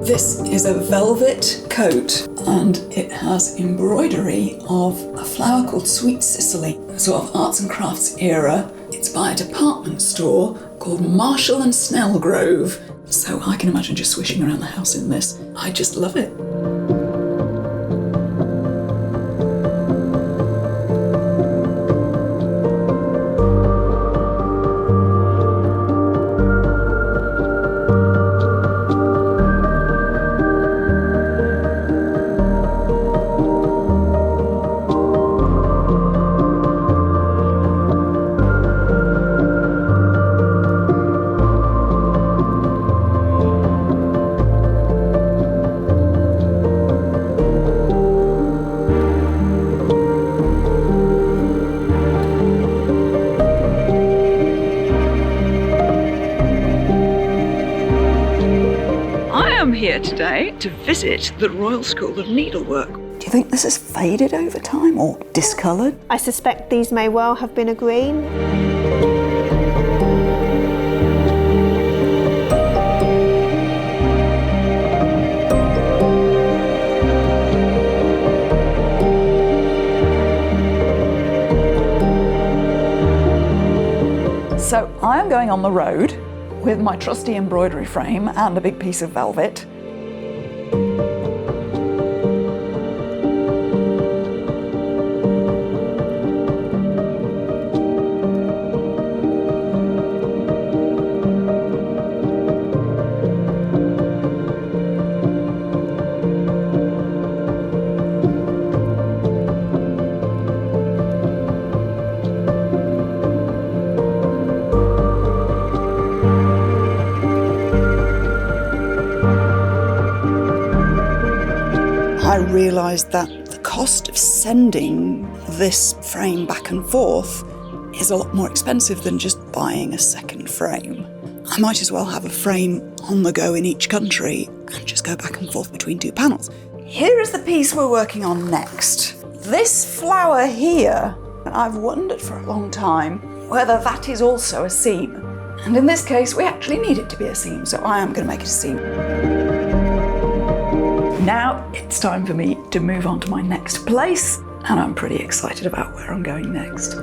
This is a velvet coat and it has embroidery of a flower called Sweet Cicely, sort of arts and crafts era. It's by a department store called Marshall and Snellgrove. So I can imagine just swishing around the house in this. I just love it. Today to visit the Royal School of Needlework. Do you think this has faded over time or discoloured? I suspect these may well have been a green. So I am going on the road with my trusty embroidery frame and a big piece of velvet. I realised that the cost of sending this frame back and forth is a lot more expensive than just buying a second frame. I might as well have a frame on the go in each country and just go back and forth between two panels. Here is the piece we're working on next. This flower here, I've wondered for a long time whether that is also a seam. And in this case, we actually need it to be a seam, so I am going to make it a seam. Now it's time for me to move on to my next place, and I'm pretty excited about where I'm going next.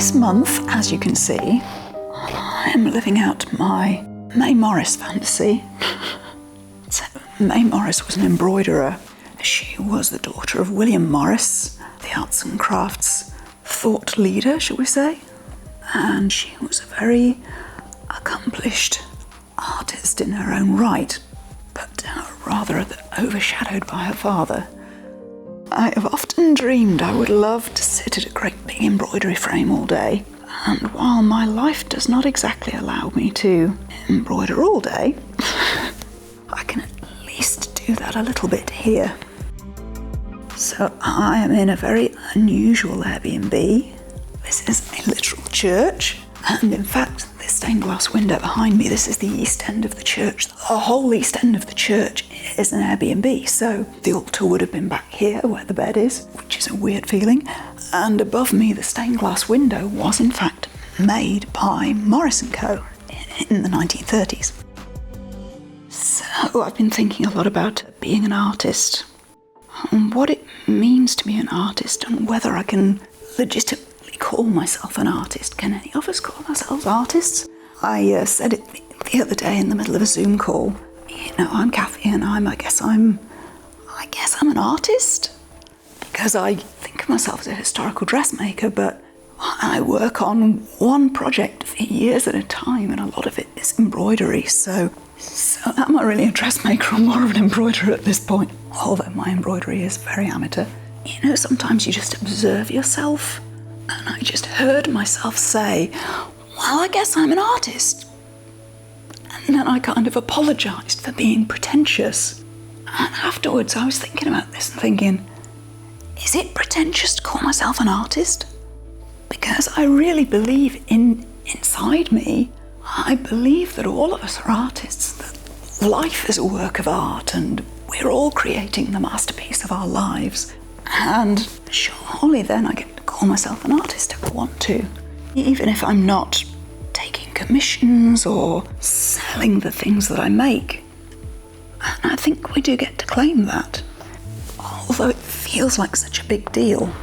This month, as you can see, I'm living out my May Morris fantasy. So, May Morris was an embroiderer. She was the daughter of William Morris, the arts and crafts thought leader, shall we say. And she was a very accomplished artist in her own right, but rather overshadowed by her father. I have often dreamed I would love to sit at a great big embroidery frame all day, and while my life does not exactly allow me to embroider all day, I can at least do that a little bit here. So I am in a very unusual Airbnb. This is a literal church, and in fact, this stained glass window behind me, this is the east end of the church. The whole east end of the church is an Airbnb, so the altar would have been back here where the bed is, which is a weird feeling, and above me the stained glass window was in fact made by Morris & Co. in the 1930s. So I've been thinking a lot about being an artist, and what it means to be an artist, and whether I can legitimately call myself an artist. Can any of us call ourselves artists? I said it the other day in the middle of a Zoom call. You know, I'm Kathy, and I guess I'm an artist, because I think of myself as a historical dressmaker, but I work on one project for years at a time, and a lot of it is embroidery. So am I really a dressmaker or more of an embroiderer at this point? Although my embroidery is very amateur. You know, sometimes you just observe yourself, and I just heard myself say, well, I guess I'm an artist. And then I kind of apologised for being pretentious. And afterwards I was thinking about this and thinking, is it pretentious to call myself an artist? Because I really believe inside me, I believe that all of us are artists, that life is a work of art, and we're all creating the masterpiece of our lives. And surely then I get to call myself an artist if I want to, even if I'm not taking commissions or selling the things that I make. And I think we do get to claim that, although it feels like such a big deal.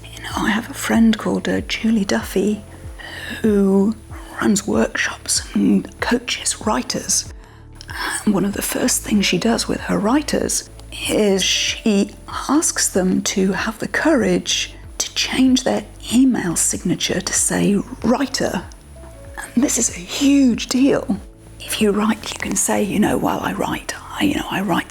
You know, I have a friend called Julie Duffy who runs workshops and coaches writers. And one of the first things she does with her writers is she asks them to have the courage to change their email signature to say writer. And this is a huge deal. If you write, you can say, you know, well, I write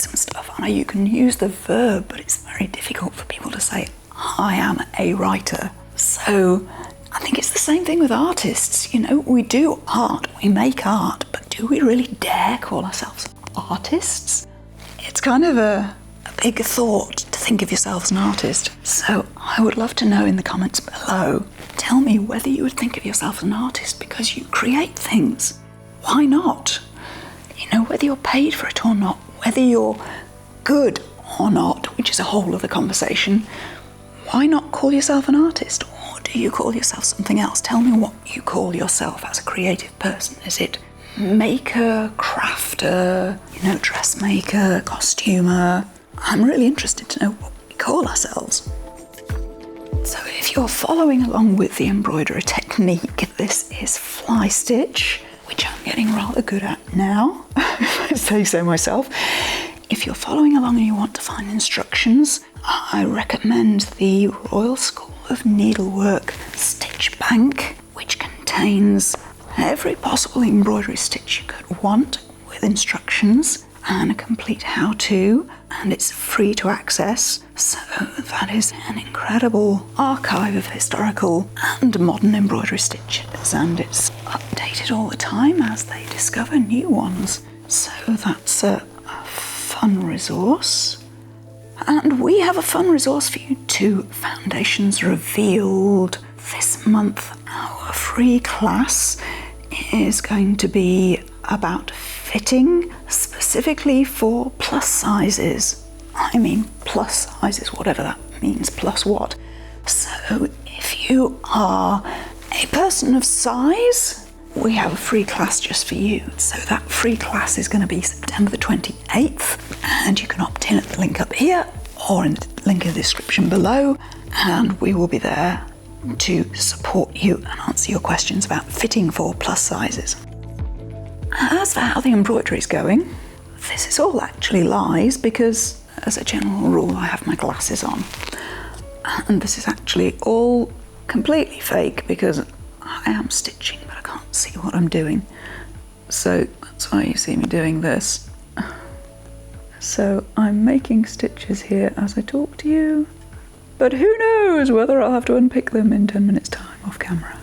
some stuff. I know you can use the verb, but it's very difficult for people to say, I am a writer. So I think it's the same thing with artists. You know, we do art, we make art, but do we really dare call ourselves artists? It's kind of a big thought to think of yourself as an artist. So I would love to know in the comments below, tell me whether you would think of yourself as an artist because you create things. Why not? You know, whether you're paid for it or not, whether you're good or not, which is a whole other conversation, why not call yourself an artist? Or do you call yourself something else? Tell me what you call yourself as a creative person. Is it maker, crafter, you know, dressmaker, costumer? I'm really interested to know what we call ourselves. So if you're following along with the embroidery technique, this is fly stitch, which I'm getting rather good at now, if I say so myself. If you're following along and you want to find instructions, I recommend the Royal School of Needlework Stitch Bank, which contains every possible embroidery stitch you could want with instructions and a complete how-to, and it's free to access. So that is an incredible archive of historical and modern embroidery stitches, and it's updated all the time as they discover new ones. So that's a fun resource. And we have a fun resource for you too. Foundations Revealed. This month our free class is going to be about fitting, specifically for plus sizes. I mean plus sizes, whatever that means, plus what. So if you are a person of size, we have a free class just for you. So that free class is going to be September the 28th, and you can opt in at the link up here or in the link in the description below, and we will be there to support you and answer your questions about fitting for plus sizes. As for how the embroidery is going, this is all actually lies because, as a general rule, I have my glasses on. And this is actually all completely fake because I am stitching, but I can't see what I'm doing. So that's why you see me doing this. So I'm making stitches here as I talk to you, but who knows whether I'll have to unpick them in 10 minutes time off camera.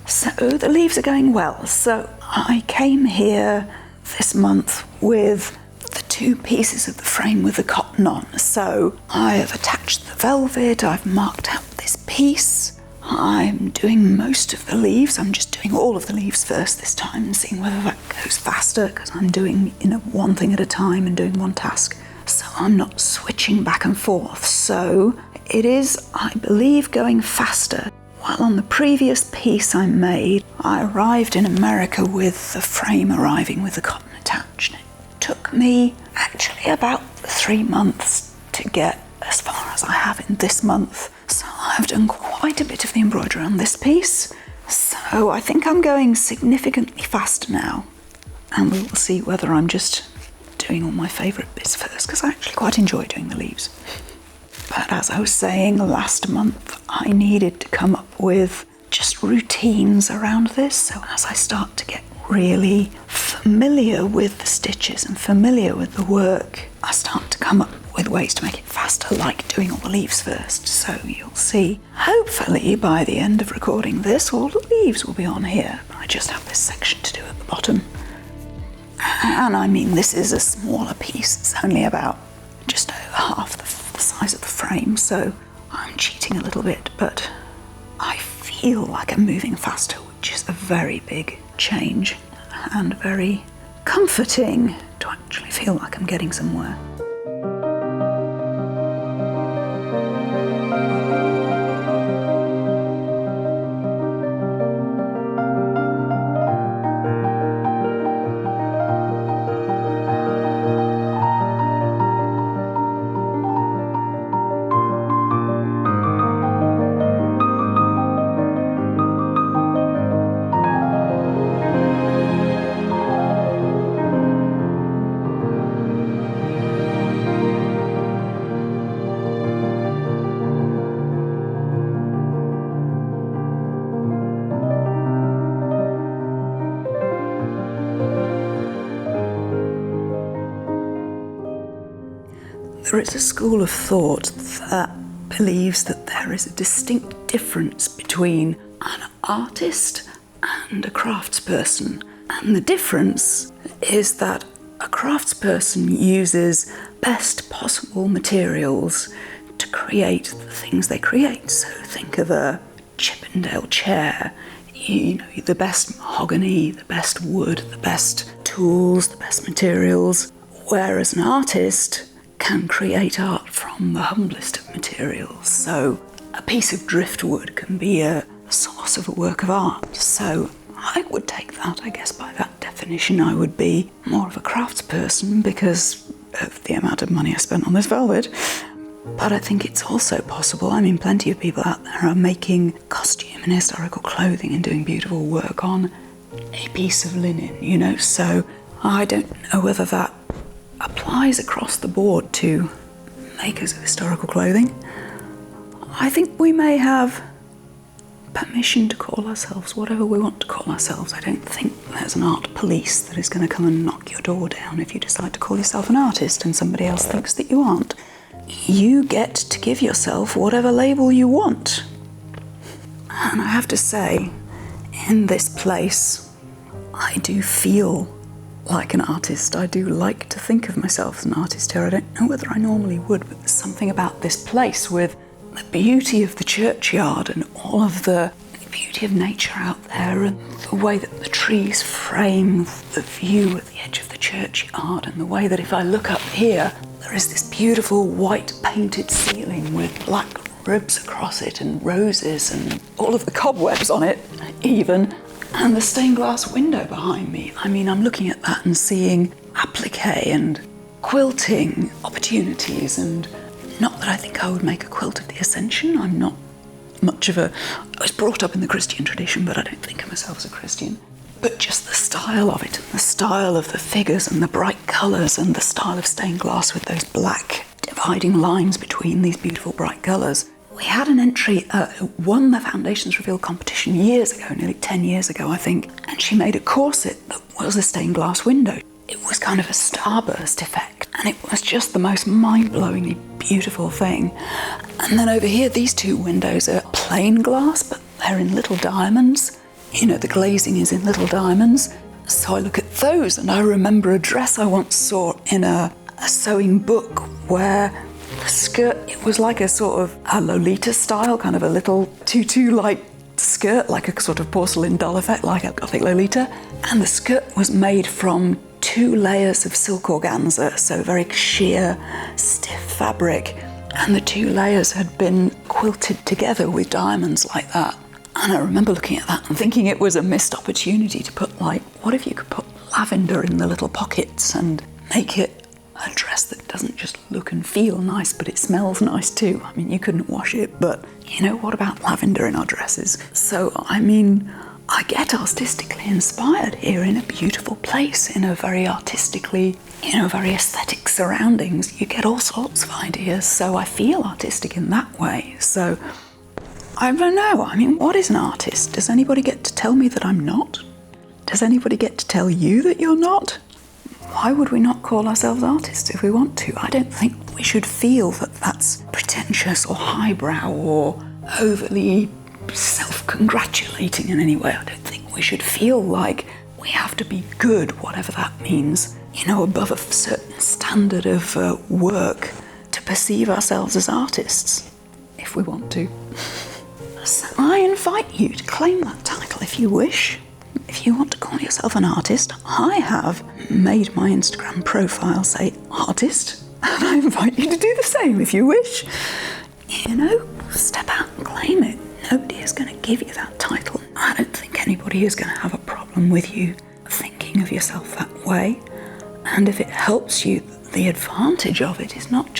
So the leaves are going well. So I came here this month with the 2 pieces of the frame with the cotton on. So I have attached the velvet, I've marked out this piece. I'm doing most of the leaves. I'm just doing all of the leaves first this time and seeing whether that goes faster because I'm doing one thing at a time and doing one task. So I'm not switching back and forth. So it is, I believe, going faster. While on the previous piece I made, I arrived in America with the frame arriving with the cotton attached. It took me actually about 3 months to get as far as I have in this month. So I've done quite a bit of the embroidery on this piece. So I think I'm going significantly faster now. And we will see whether I'm just doing all my favourite bits first, because I actually quite enjoy doing the leaves. But as I was saying, last month I needed to come up with just routines around this. So as I start to get really familiar with the stitches and familiar with the work, I start to come up with ways to make it faster, like doing all the leaves first. So you'll see, hopefully by the end of recording this, all the leaves will be on here. I just have this section to do at the bottom. And I mean, this is a smaller piece. It's only about just over half the size of the frame, so I'm cheating a little bit, but I feel like I'm moving faster, which is a very big change and very comforting to actually feel like I'm getting somewhere. There is a school of thought that believes that there is a distinct difference between an artist and a craftsperson. And the difference is that a craftsperson uses best possible materials to create the things they create. So think of a Chippendale chair, the best mahogany, the best wood, the best tools, the best materials. Whereas an artist can create art from the humblest of materials. So a piece of driftwood can be a source of a work of art. So I would take that, I guess by that definition, I would be more of a craftsperson because of the amount of money I spent on this velvet. But I think it's also possible, I mean, plenty of people out there are making costume and historical clothing and doing beautiful work on a piece of linen, so I don't know whether that applies across the board to makers of historical clothing. I think we may have permission to call ourselves whatever we want to call ourselves. I don't think there's an art police that is going to come and knock your door down if you decide to call yourself an artist and somebody else thinks that you aren't. You get to give yourself whatever label you want. And I have to say, in this place, I do feel like an artist. I do like to think of myself as an artist here. I don't know whether I normally would, but there's something about this place with the beauty of the churchyard and all of the beauty of nature out there and the way that the trees frame the view at the edge of the churchyard and the way that if I look up here, there is this beautiful white painted ceiling with black ribs across it and roses and all of the cobwebs on it even. And the stained glass window behind me. I mean, I'm looking at that and seeing applique and quilting opportunities, and not that I think I would make a quilt of the Ascension. I'm not much of I was brought up in the Christian tradition, but I don't think of myself as a Christian. But just the style of it, and the style of the figures and the bright colours and the style of stained glass with those black dividing lines between these beautiful bright colours. We had an entry, won the Foundations Reveal competition years ago, nearly 10 years ago, I think, and she made a corset that was a stained glass window. It was kind of a starburst effect, and it was just the most mind-blowingly beautiful thing. And then over here, these two windows are plain glass, but they're in little diamonds. You know, the glazing is in little diamonds. So I look at those, and I remember a dress I once saw in a sewing book where the skirt, it was like a sort of a Lolita style, kind of a little tutu-like skirt, like a sort of porcelain doll effect, like a Gothic Lolita. And the skirt was made from 2 layers of silk organza, so very sheer, stiff fabric. And the 2 layers had been quilted together with diamonds like that. And I remember looking at that and thinking it was a missed opportunity to put, like, what if you could put lavender in the little pockets and make it a dress that doesn't just look and feel nice, but it smells nice too. I mean, you couldn't wash it, but, you know, what about lavender in our dresses? So, I mean, I get artistically inspired here in a beautiful place, in a very artistically, you know, very aesthetic surroundings. You get all sorts of ideas, so I feel artistic in that way. So, I don't know, I mean, what is an artist? Does anybody get to tell me that I'm not? Does anybody get to tell you that you're not? Why would we not call ourselves artists if we want to? I don't think we should feel that that's pretentious or highbrow or overly self-congratulating in any way. I don't think we should feel like we have to be good, whatever that means, you know, above a certain standard of work to perceive ourselves as artists, if we want to. So I invite you to claim that title if you wish. If you want to call yourself an artist, I have made my Instagram profile say artist, and I invite you to do the same if you wish. You know, step out and claim it. Nobody is going to give you that title. I don't think anybody is going to have a problem with you thinking of yourself that way. And if it helps you, the advantage of it is it's not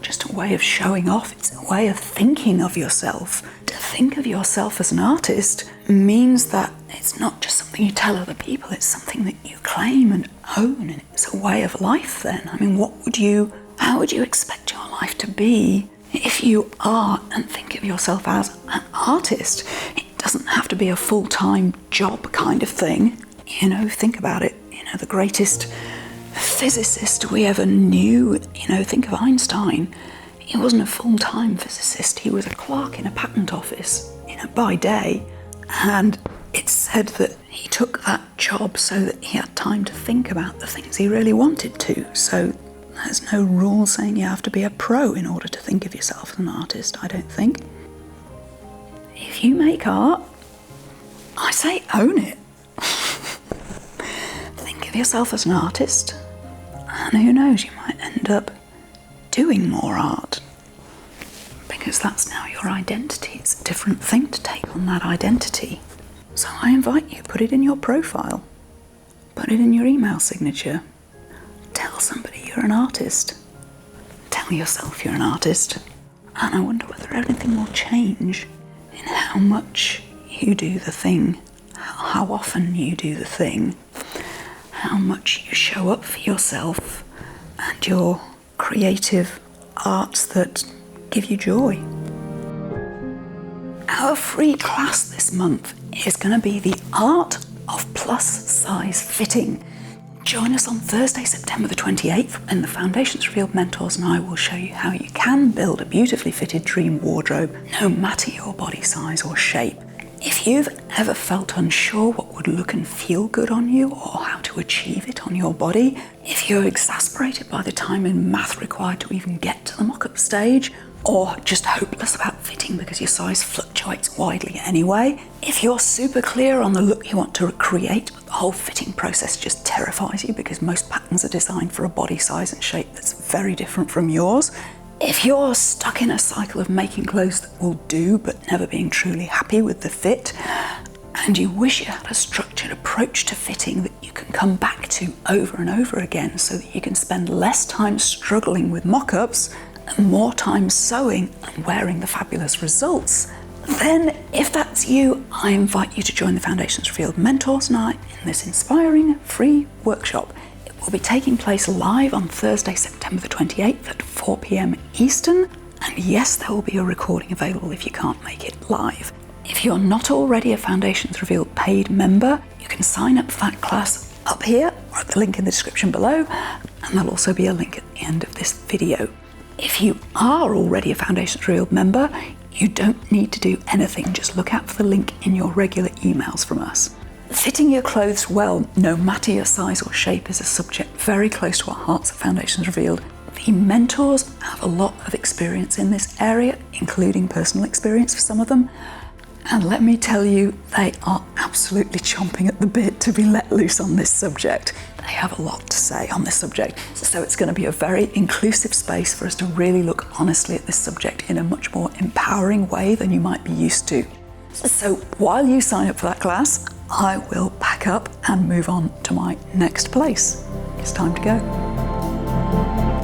just a way of showing off, it's a way of thinking of yourself. To think of yourself as an artist means that it's not just something you tell other people, it's something that you claim and own, and it's a way of life then. I mean, how would you expect your life to be if you are and think of yourself as an artist? It doesn't have to be a full-time job kind of thing. You know, think about it. You know, the greatest physicist we ever knew, you know, think of Einstein. He wasn't a full-time physicist, he was a clerk in a patent office, you know, by day. And it's said that he took that job so that he had time to think about the things he really wanted to. So there's no rule saying you have to be a pro in order to think of yourself as an artist, I don't think. If you make art, I say own it. Think of yourself as an artist, and who knows, you might end up doing more art, because that's now your identity. It's a different thing to take on that identity. So I invite you, put it in your profile, put it in your email signature, tell somebody you're an artist, tell yourself you're an artist, and I wonder whether anything will change in how much you do the thing, how often you do the thing, how much you show up for yourself and your creative arts that give you joy. Our free class this month is going to be the art of plus size fitting. Join us on Thursday, September the 28th, and the Foundations Revealed mentors and I will show you how you can build a beautifully fitted dream wardrobe, no matter your body size or shape. If you've ever felt unsure what would look and feel good on you, or how to achieve it on your body, if you're exasperated by the time and math required to even get to the mock-up stage, or just hopeless about fitting because your size fluctuates widely anyway, if you're super clear on the look you want to create, but the whole fitting process just terrifies you because most patterns are designed for a body size and shape that's very different from yours, if you're stuck in a cycle of making clothes that will do but never being truly happy with the fit, and you wish you had a structured approach to fitting that you can come back to over and over again so that you can spend less time struggling with mock-ups and more time sewing and wearing the fabulous results, then if that's you, I invite you to join the Foundations Revealed Mentors Night in this inspiring free workshop. It will be taking place live on Thursday, September the 28th at 4 p.m. Eastern. And yes, there will be a recording available if you can't make it live. If you're not already a Foundations Revealed paid member, you can sign up for that class up here or at the link in the description below, and there'll also be a link at the end of this video. If you are already a Foundations Revealed member, you don't need to do anything, just look out for the link in your regular emails from us. Fitting your clothes well, no matter your size or shape, is a subject very close to our hearts at Foundations Revealed. The mentors have a lot of experience in this area, including personal experience for some of them. And let me tell you, they are absolutely chomping at the bit to be let loose on this subject. They have a lot to say on this subject, so it's going to be a very inclusive space for us to really look honestly at this subject in a much more empowering way than you might be used to. So while you sign up for that class, I will pack up and move on to my next place. It's time to go.